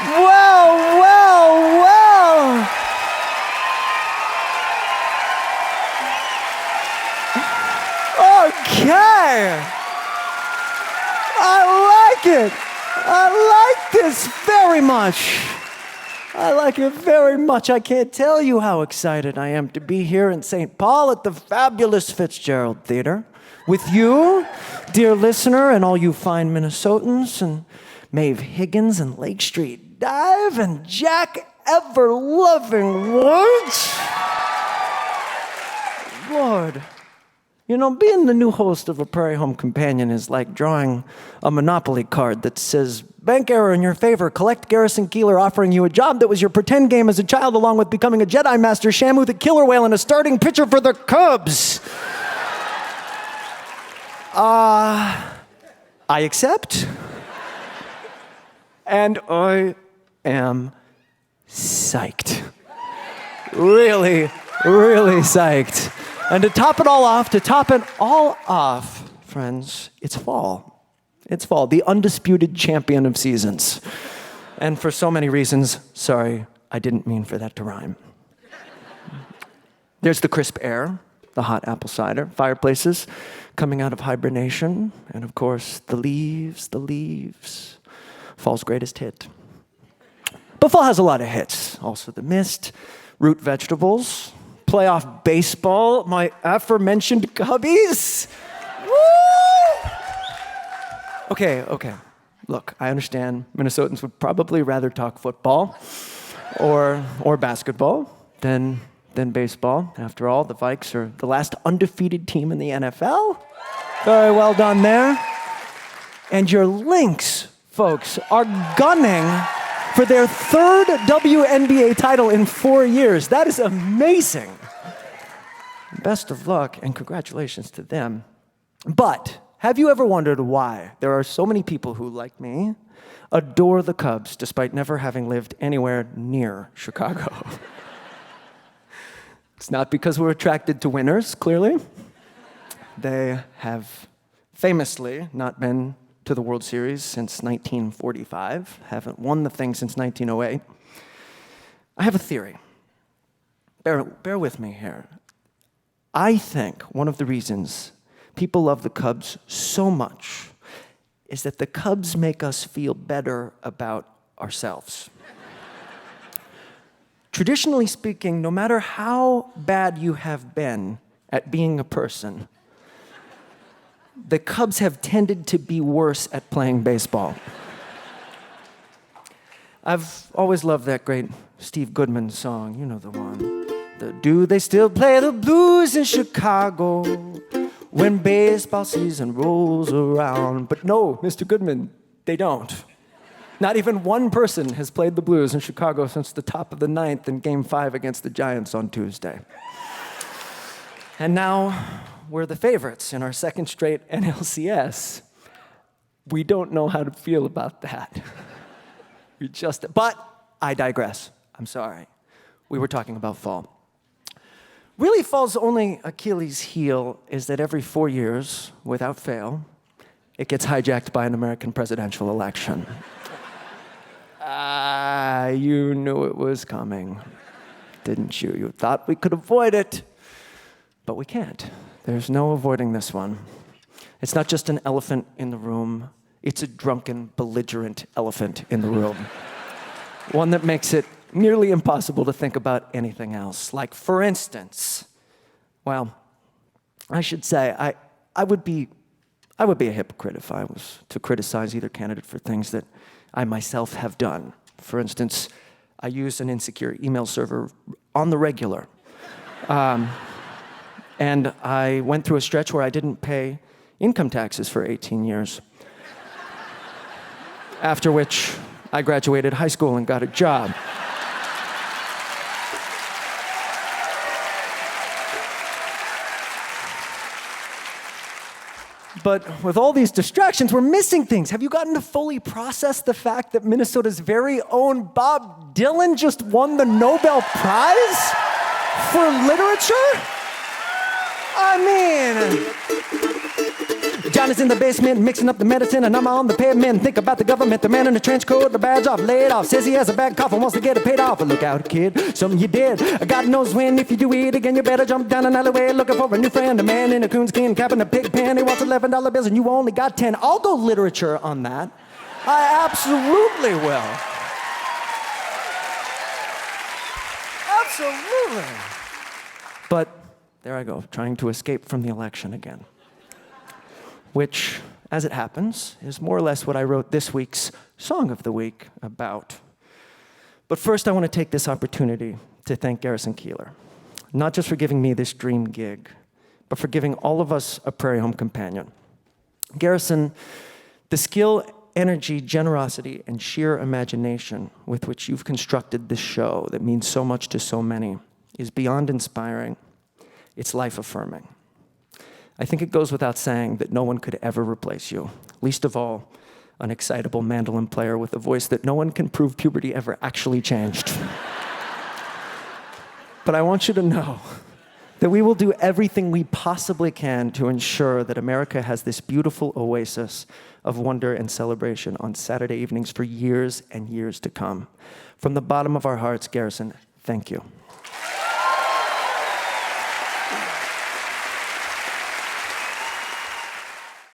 Well. Okay. I like it. I like this very much. I like it very much. I can't tell you how excited I am to be here in St. Paul at the fabulous Fitzgerald Theater with you, dear listener, and all you fine Minnesotans, and Maeve Higgins and Lake Street Dive and Jack Ever-Loving Woods. Lord. You know, being the new host of A Prairie Home Companion is like drawing a Monopoly card that says, bank error in your favor, collect Garrison Keillor offering you a job that was your pretend game as a child along with becoming a Jedi Master, Shamu the Killer Whale, and a starting pitcher for the Cubs. I accept. And I am psyched. Really psyched. And to top it all off, friends, it's fall. It's fall, the undisputed champion of seasons. And for so many reasons, sorry, I didn't mean for that to rhyme. There's the crisp air, the hot apple cider, fireplaces coming out of hibernation, and of course, the leaves, fall's greatest hit. But fall has a lot of hits. Also the mist, root vegetables, playoff baseball, my aforementioned Cubbies. Woo! Okay. Look, I understand Minnesotans would probably rather talk football or basketball than baseball. After all, the Vikes are the last undefeated team in the NFL. Very well done there. And your Lynx, folks, are gunning for their third WNBA title in 4 years. That is amazing. Best of luck and congratulations to them. But have you ever wondered why there are so many people who, like me, adore the Cubs despite never having lived anywhere near Chicago? It's not because we're attracted to winners, clearly. They have famously not been to the World Series since 1945, haven't won the thing since 1908. I have a theory. Bear with me here. I think one of the reasons people love the Cubs so much is that the Cubs make us feel better about ourselves. Traditionally speaking, no matter how bad you have been at being a person, the Cubs have tended to be worse at playing baseball. I've always loved that great Steve Goodman song, you know the one. Do they still play the blues in Chicago when baseball season rolls around? But no, Mr. Goodman, they don't. Not even one person has played the blues in Chicago since the top of the ninth in Game 5 against the Giants on Tuesday. And now we're the favorites in our second straight NLCS. We don't know how to feel about that. But I digress. I'm sorry. We were talking about fall. Really, fall's only Achilles' heel is that every 4 years, without fail, it gets hijacked by an American presidential election. You knew it was coming, didn't you? You thought we could avoid it, but we can't. There's no avoiding this one. It's not just an elephant in the room, it's a drunken, belligerent elephant in the room. One that makes it nearly impossible to think about anything else. Like, for instance, well, I should say, I would be a hypocrite if I was to criticize either candidate for things that I myself have done. For instance, I use an insecure email server on the regular. And I went through a stretch where I didn't pay income taxes for 18 years. After which, I graduated high school and got a job. But with all these distractions, we're missing things. Have you gotten to fully process the fact that Minnesota's very own Bob Dylan just won the Nobel Prize for literature? I mean, Johnny's in the basement mixing up the medicine, and I'm on the pavement. Think about the government, the man in the trench coat, the badge off, laid off. Says he has a bad cough and wants to get it paid off. But look out, kid, something you did. God knows when. If you do it again, you better jump down an alleyway looking for a new friend. A man in a coonskin cap and a pig pen. He wants $11 bills and you only got 10. I'll go literature on that. I absolutely will. Absolutely. But there I go, trying to escape from the election again. Which, as it happens, is more or less what I wrote this week's Song of the Week about. But first, I want to take this opportunity to thank Garrison Keillor, not just for giving me this dream gig, but for giving all of us a Prairie Home companion. Garrison, the skill, energy, generosity, and sheer imagination with which you've constructed this show that means so much to so many is beyond inspiring. It's life-affirming. I think it goes without saying that no one could ever replace you, least of all an excitable mandolin player with a voice that no one can prove puberty ever actually changed. But I want you to know that we will do everything we possibly can to ensure that America has this beautiful oasis of wonder and celebration on Saturday evenings for years and years to come. From the bottom of our hearts, Garrison, thank you.